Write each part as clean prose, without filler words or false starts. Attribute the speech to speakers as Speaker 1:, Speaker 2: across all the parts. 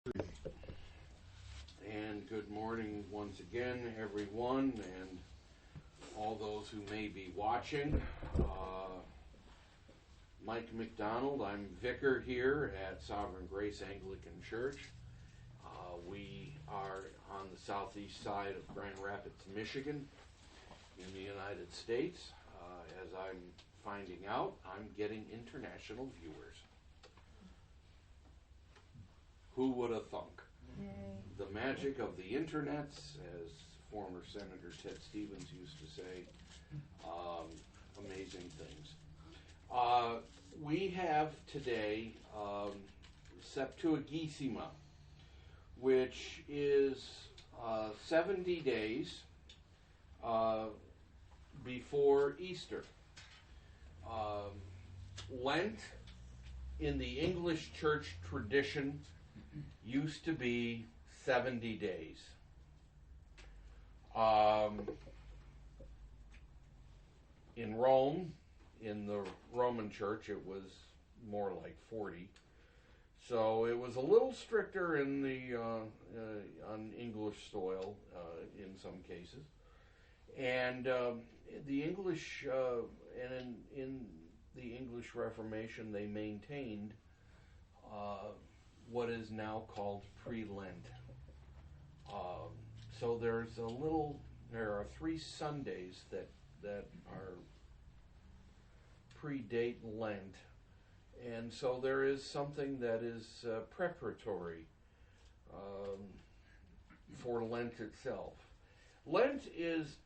Speaker 1: And good morning once again, everyone, and all those who may be watching. Mike McDonald, I'm vicar here at Sovereign Grace Anglican Church. We are on the southeast side of Grand Rapids, Michigan, in the United States. As I'm finding out, I'm getting international viewers. Who would have thunk? The magic of the internets, as former Senator Ted Stevens used to say. Amazing things. We have today Septuagesima, which is 70 days before Easter. Lent, in the English church tradition, used to be 70 days. In Rome, in the Roman church, it was more like 40. So it was a little stricter in the on English soil in some cases, and the English and in the English Reformation they maintained what is now called pre-Lent. So there are 3 Sundays that are predate Lent, and so there is something that is preparatory for Lent itself. Lent is,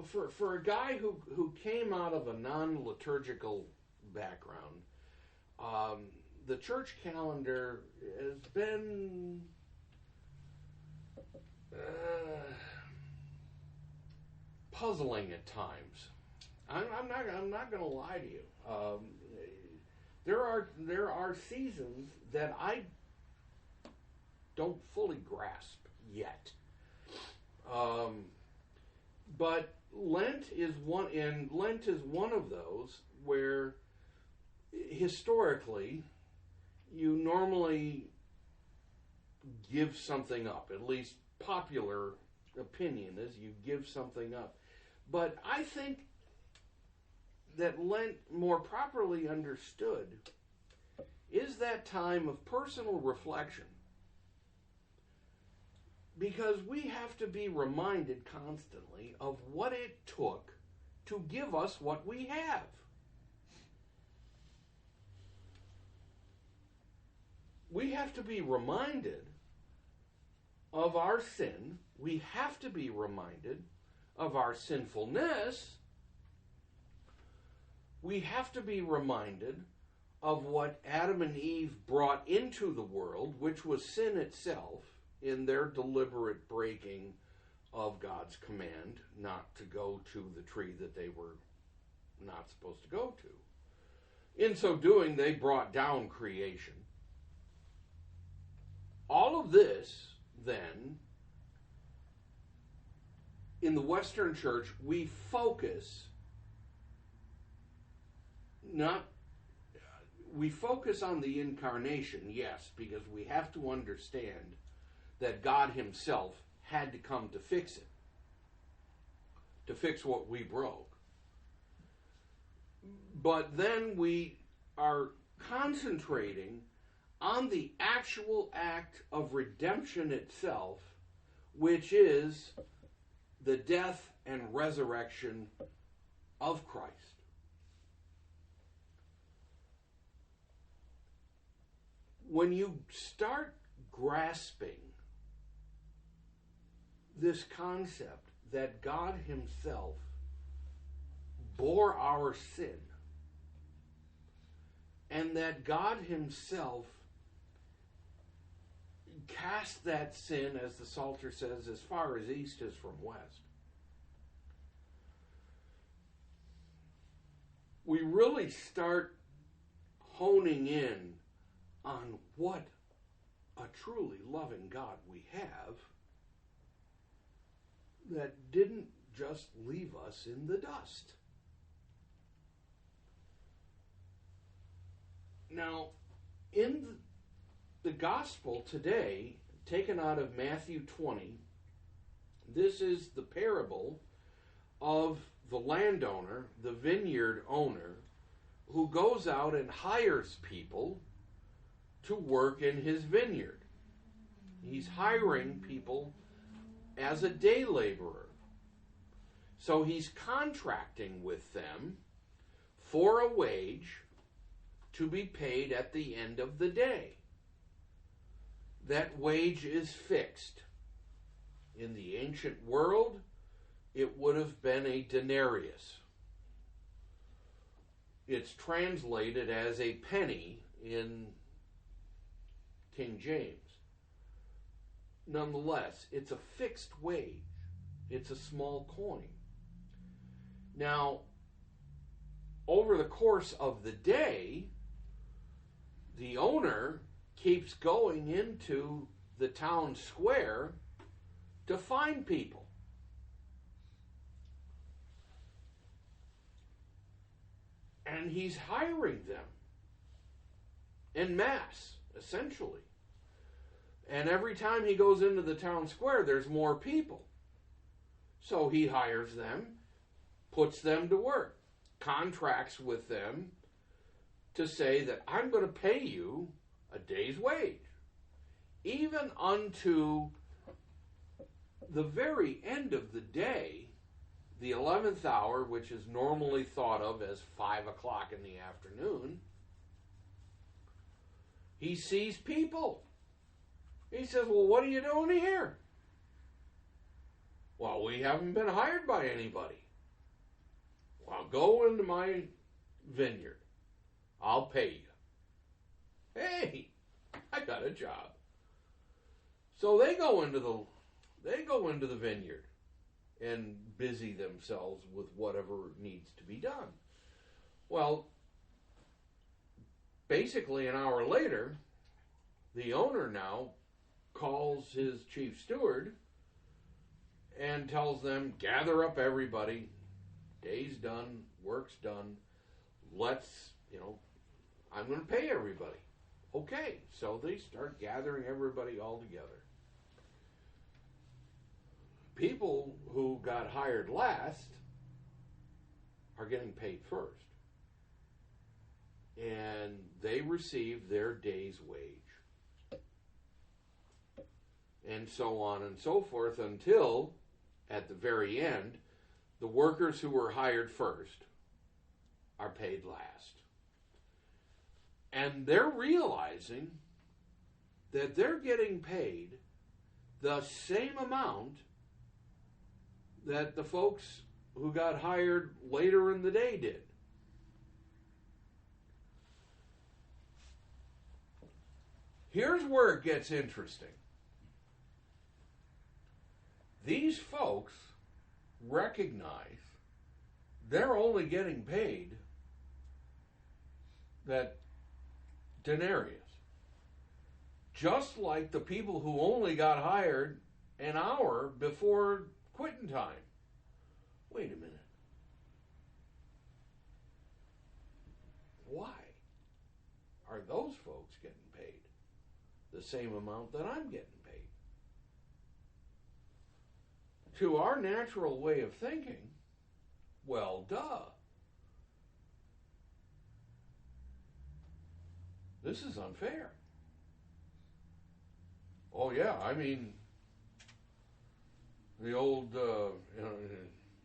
Speaker 1: for a guy who came out of a non-liturgical background, the church calendar has been puzzling at times. I'm not going to lie to you. There are seasons that I don't fully grasp yet. But Lent is one of those where historically you normally give something up. At least popular opinion is you give something up. But I think that Lent, more properly understood, is that time of personal reflection. Because we have to be reminded constantly of what it took to give us what we have. We have to be reminded of our sin. We have to be reminded of our sinfulness. We have to be reminded of what Adam and Eve brought into the world, which was sin itself, in their deliberate breaking of God's command not to go to the tree that they were not supposed to go to. In so doing, they brought down creation. All of this, then, in the Western Church, we focus on the incarnation, yes, because we have to understand that God himself had to come to fix it, to fix what we broke. But then we are concentrating on the actual act of redemption itself, which is the death and resurrection of Christ. When you start grasping this concept that God himself bore our sin, and that God himself cast that sin, as the Psalter says, as far as east is from west, we really start honing in on what a truly loving God we have, that didn't just leave us in the dust. Now, in the gospel today, taken out of Matthew 20, this is the parable of the landowner, the vineyard owner, who goes out and hires people to work in his vineyard. He's hiring people as a day laborer. So he's contracting with them for a wage to be paid at the end of the day. That wage is fixed. In the ancient world, it would have been a denarius. It's translated as a penny in King James. Nonetheless, it's a fixed wage. It's a small coin. Now, over the course of the day, the owner keeps going into the town square to find people. And he's hiring them en masse, essentially. And every time he goes into the town square, there's more people. So he hires them, puts them to work, contracts with them to say that I'm going to pay you a day's wage, even unto the very end of the day, the 11th hour, which is normally thought of as 5 o'clock in the afternoon. He sees people. He says, well, what are you doing here? Well, we haven't been hired by anybody. Well, go into my vineyard. I'll pay you. Hey, I got a job. So they go into the vineyard and busy themselves with whatever needs to be done. Well, basically an hour later, the owner now calls his chief steward and tells them, gather up everybody, day's done, work's done, I'm going to pay everybody. Okay, so they start gathering everybody all together. People who got hired last are getting paid first. And they receive their day's wage. And so on and so forth until, at the very end, the workers who were hired first are paid last. And they're realizing that they're getting paid the same amount that the folks who got hired later in the day did. Here's where it gets interesting. These folks recognize they're only getting paid that denarius. Just like the people who only got hired an hour before quitting time. Wait a minute. Why are those folks getting paid the same amount that I'm getting paid? To our natural way of thinking, well, duh. This is unfair. Oh yeah, I mean, the old,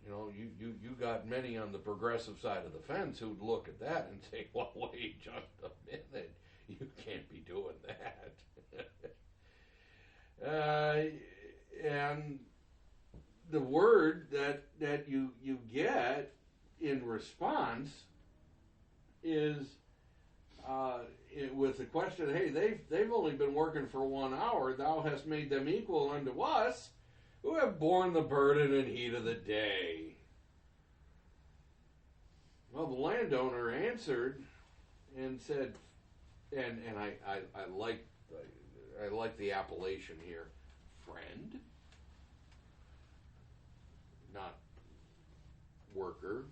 Speaker 1: you got many on the progressive side of the fence who'd look at that and say, well, wait just a minute, you can't be doing that. And the word that you get in response is with the question, hey, they've only been working for 1 hour, thou hast made them equal unto us, who have borne the burden and heat of the day. Well, the landowner answered and said, and I like the appellation here, friend, not worker,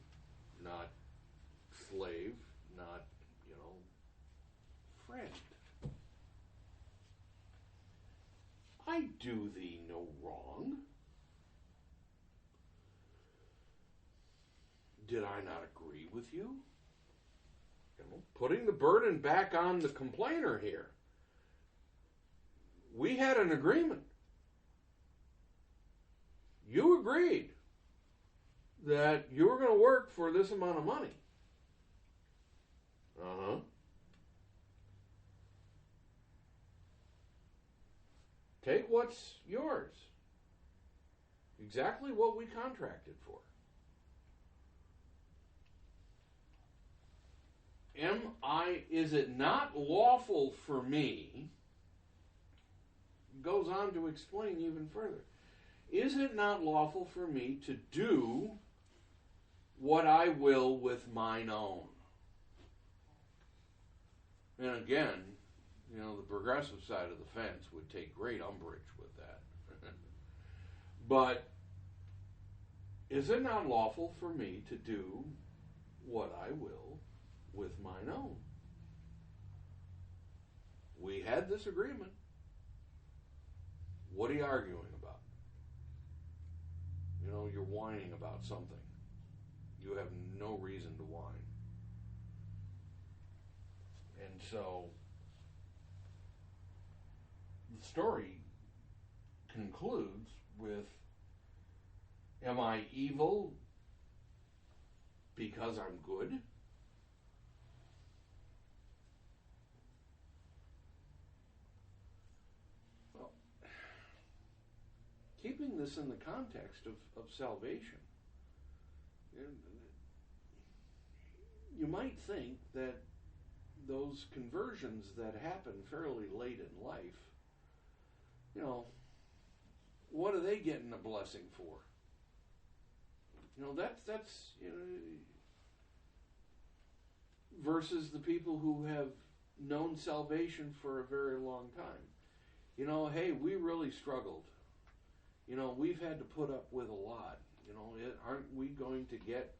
Speaker 1: not slave, not friend. I do thee no wrong. Did I not agree with you? Putting the burden back on the complainer here. We had an agreement. You agreed that you were going to work for this amount of money. Uh-huh. Take what's yours. Exactly what we contracted for. Is it not lawful for me, goes on to explain even further, is it not lawful for me to do what I will with mine own? And again, the progressive side of the fence would take great umbrage with that. But is it not lawful for me to do what I will with mine own? We had this agreement. What are you arguing about? You're whining about something. You have no reason to whine. And so the story concludes with, am I evil because I'm good? Well, keeping this in the context of salvation, you might think that those conversions that happen fairly late in life, what are they getting a blessing for? That's versus the people who have known salvation for a very long time. Hey, we really struggled. We've had to put up with a lot. Aren't we going to get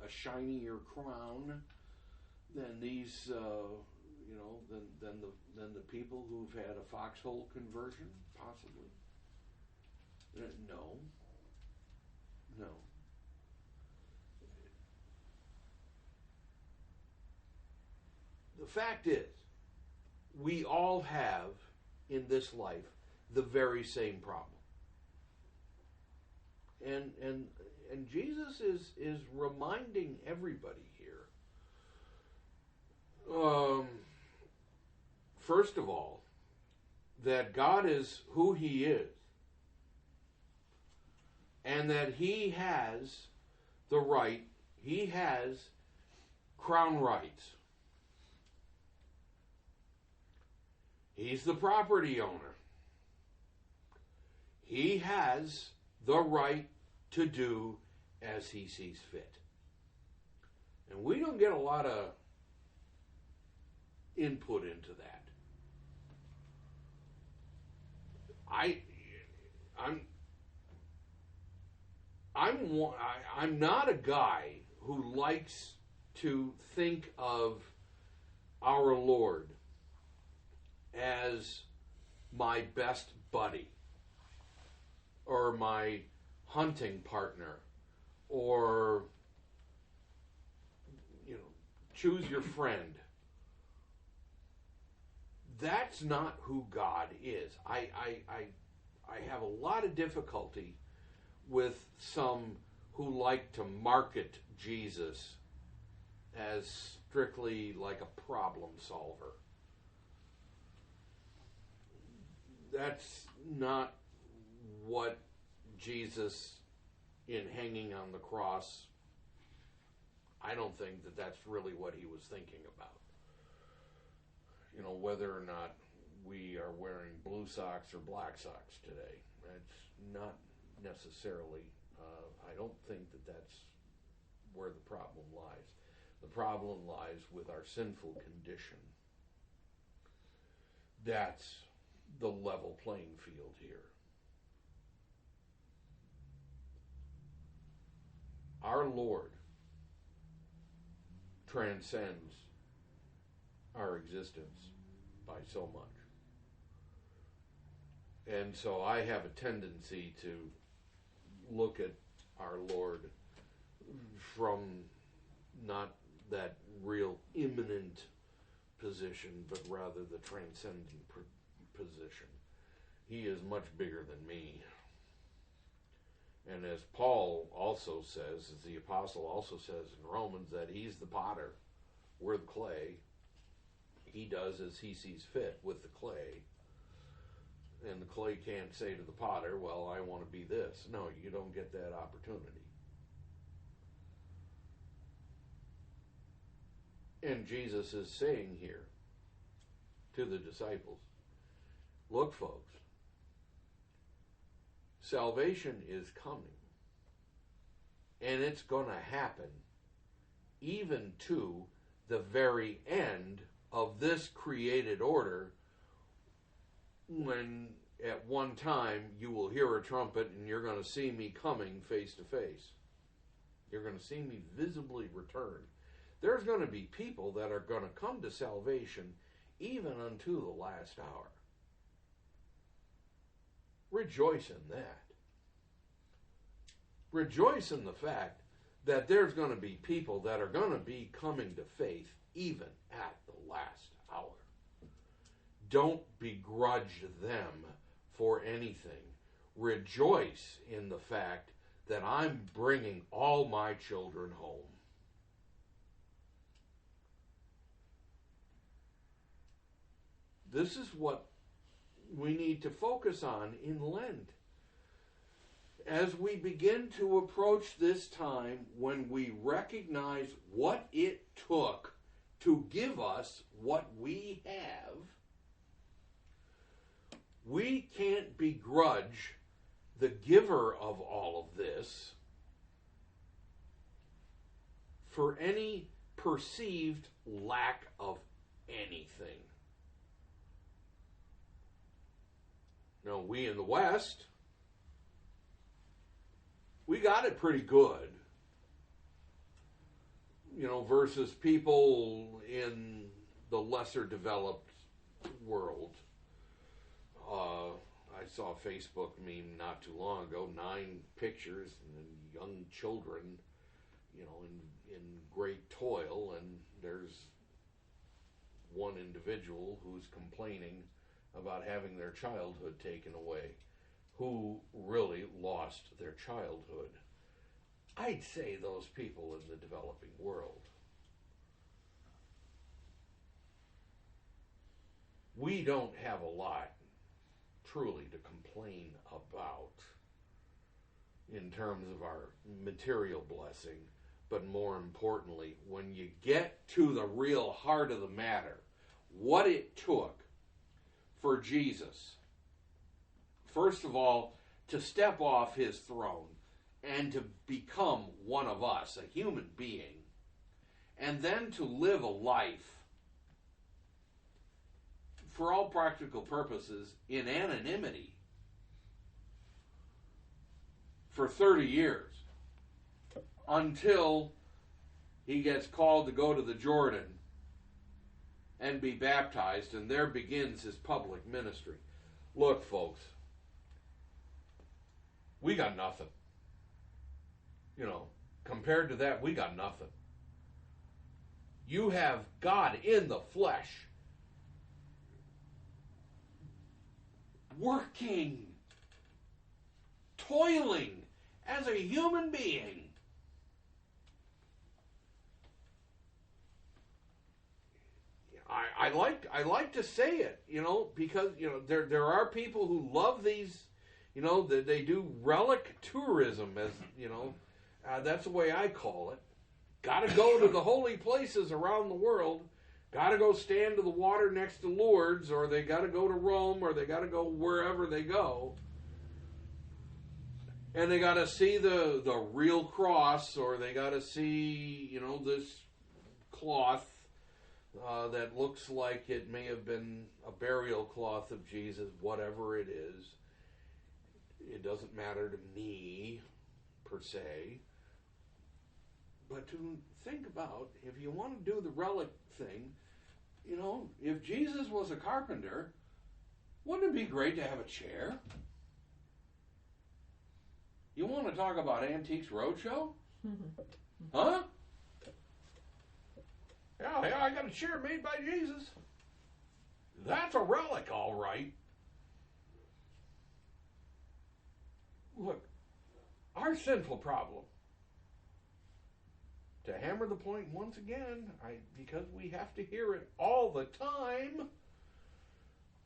Speaker 1: a shinier crown than these, than the people who've had a foxhole conversion, possibly? No. The fact is, we all have in this life the very same problem. And Jesus is reminding everybody here, first of all, that God is who He is, and that He has the right, He has crown rights. He's the property owner. He has the right to do as He sees fit. And we don't get a lot of input into that. I'm not a guy who likes to think of our Lord as my best buddy or my hunting partner or choose your friend. That's not who God is. I have a lot of difficulty with some who like to market Jesus as strictly like a problem solver. That's not what Jesus, in hanging on the cross, I don't think that that's really what He was thinking about. Whether or not we are wearing blue socks or black socks today, it's not necessarily, I don't think that that's where the problem lies. The problem lies with our sinful condition. That's the level playing field here. Our Lord transcends our existence by so much. And so I have a tendency to look at our Lord from not that real immanent position, but rather the transcendent position. He is much bigger than me. And as Paul also says, as the apostle also says in Romans, that he's the potter, we're the clay. He does as he sees fit with the clay. And the clay can't say to the potter, well, I want to be this. No, you don't get that opportunity. And Jesus is saying here to the disciples, look, folks, salvation is coming. And it's going to happen even to the very end of this created order, when at one time you will hear a trumpet and you're going to see me coming face to face. You're going to see me visibly return. There's going to be people that are going to come to salvation even unto the last hour. Rejoice in that. Rejoice in the fact that there's going to be people that are going to be coming to faith even at the last hour. Don't begrudge them for anything. Rejoice in the fact that I'm bringing all my children home. This is what we need to focus on in Lent. As we begin to approach this time when we recognize what it took to give us what we have, we can't begrudge the giver of all of this for any perceived lack of anything. Now, we in the West, we got it pretty good, versus people in the lesser developed world. I saw a Facebook meme not too long ago, 9 pictures and young children, in great toil, and there's one individual who's complaining about having their childhood taken away, who really lost their childhood. I'd say those people in the developing world. We don't have a lot truly to complain about in terms of our material blessing, but more importantly, when you get to the real heart of the matter, what it took for Jesus, first of all, to step off his throne and to become one of us, a human being, and then to live a life, for all practical purposes, in anonymity for 30 years until he gets called to go to the Jordan and be baptized, and there begins his public ministry. Look, folks, we got nothing. Compared to that, we got nothing. You have God in the flesh, working, toiling as a human being. I like to say it, because there are people who love these, that they do relic tourism, as that's the way I call it. Got to go to the holy places around the world. Got to go stand to the water next to Lourdes, or they got to go to Rome, or they got to go wherever they go. And they got to see the real cross, or they got to see, this cloth that looks like it may have been a burial cloth of Jesus, whatever it is. It doesn't matter to me, per se. But to think about, if you want to do the relic thing, if Jesus was a carpenter, wouldn't it be great to have a chair? You want to talk about Antiques Roadshow? Huh? Yeah, I got a chair made by Jesus. That's a relic, all right. Look, our sinful problem, to hammer the point once again, because we have to hear it all the time,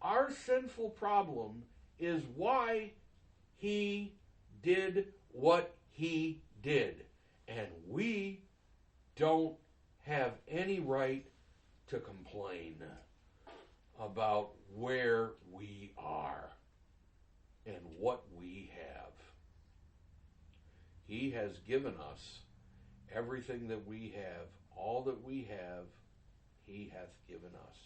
Speaker 1: our sinful problem is why he did what he did. And we don't have any right to complain about where we are and what we have. He has given us everything that we have, all that we have, he hath given us.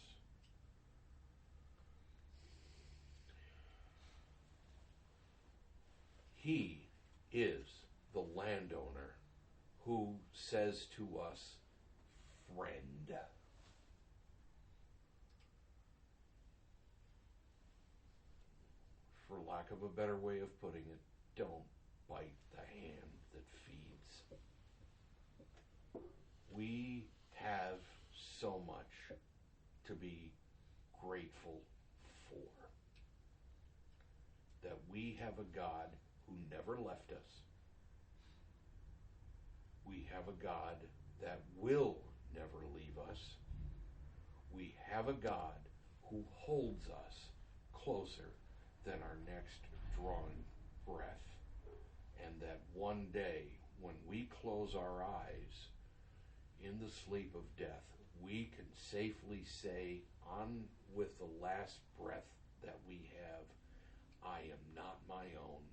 Speaker 1: He is the landowner who says to us, friend. For lack of a better way of putting it, don't bite the hand that feeds. We have so much to be grateful for. That we have a God who never left us. We have a God that will never leave us. We have a God who holds us closer than our next drawn breath. And that one day, when we close our eyes in the sleep of death, we can safely say, on with the last breath that we have, I am not my own,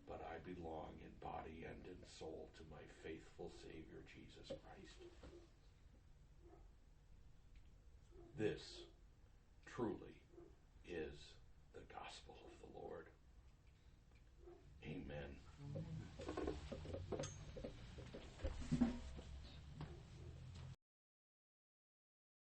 Speaker 1: but I belong in body and in soul to my faithful Savior, Jesus Christ. This truly